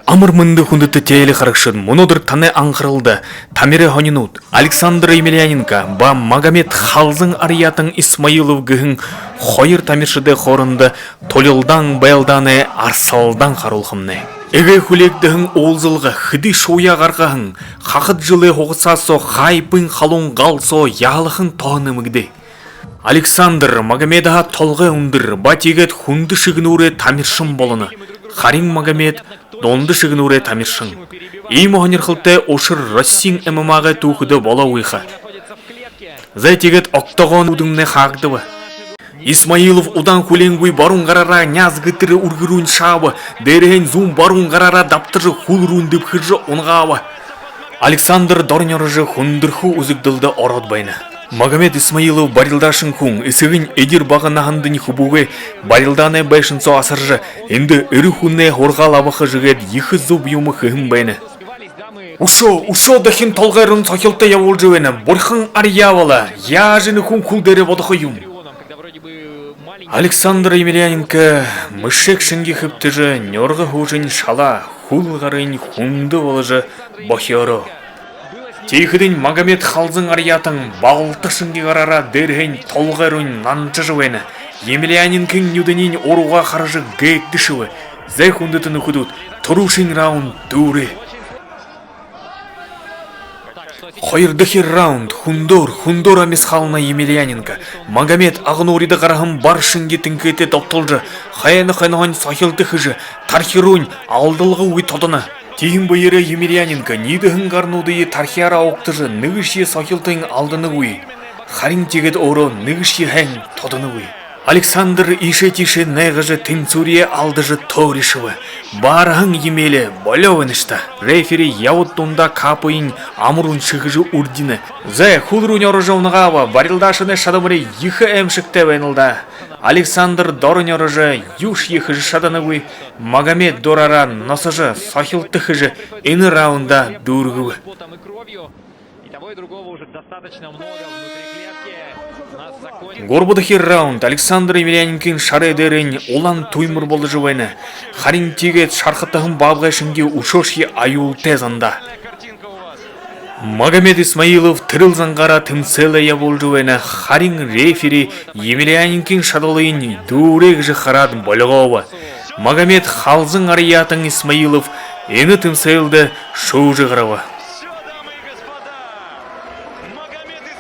Амырмынды хунды тетели харакшын, монодыр таны аңғырылды. Тамире Хонинут, Александр Емельяненко, ба Магомед Халзың Ариятың Исмаилов гыхын хойыр тамиршыды хорынды толилдан байлданы арсалдан харулхымны. Эге хүлектіхін олзылғы хыды шоя ғарғахын, қақыт жылы хоғысасо хайпын халун ғалсо яғылықын тоғыны мүгді. Александр Магомедаға толғы ұндыр, батегет хунды шығынуры тамиршын болыны. Харин Магомед донды шығынуры тамиршын. Им оғанерқылты ошыр Россин ММАға туқыды бола уйха. Зайтегет оқтоғын удыңны қағдывы. Исмаилов удан хүленгуй барун ғарара нязгытыры ургыруын шабы, дәріген зум барун ғарара даптыры хулруын дыпхыржы онғавы. Александр Дорнерыжы хундырху үзікділді ород байна. Магомед Исмаилов барилдашын күн, ісігін едір бағынағындың хубуғы барилданы байшынсо асыржы, енді үрі хүнне хорғал абықы жығет ехі зуб юмы хығын байна. Ушо дахин толғайрын сақылты яволжы бәні, бұрхын арьявала, яжыны күн күлдері бодықы юм. Александр Емельяненко мүшек шынге хүптіжі, нерғы хужын шала, хулғарын хунды олыжы бахиоро. Тейхіден Магомед Халзың Ариятың балты шынге қарара дәрген толғайрын нанчы жывені. Емельяненкің нүдінен оруға қаражы гәйкті шывы. Зәй хундытын үкідуд, тұрушын раунд дөрі. Қойырдықи раунд, хундор амес қалына Емельяненко. Магомед ағынуриды қарағым бар шынге тінкеті топтылжы. Қайаны-қайнаған сахилды хыжы, тархируын алдылғы уй тодыны. Тегін бұйыры Емельяненко нидіғын қарнудыйы тархиара оқтыжы нығыши сахилтың алдыны уй. Харин тегет оро нығыши әң тодыны уй. Александр ише-тише нәғыжы тінцурие алдыжы торишывы. Барығын емелі болевынышта. Рефери яуыттунда капыйын амурун шығыжы урдины. Зэ хулрун орыжаунығава барилдашыны шадымыры ехі әмшікті вәнілда. Александр Дорнерыжы юш ехіжі шадынывы. Магомед Дорара носыжы сахилтыхыжы іні раунда дұрғывы. Горбудахи раунд Александр Емельяненкин шаредерін олан туймыр болды жывайны. Харин тегет шарқыттығын бабғайшынге ушоши аюл тезанда. Магомед Исмаилов тырыл заңғара тымселі я бол жывайны. Харин рефери Емельяненкин шадылыйын дурек жықарад болғауы. Магомед Халзың Ариятың Исмаилов ені тымселді шоу жығырауы.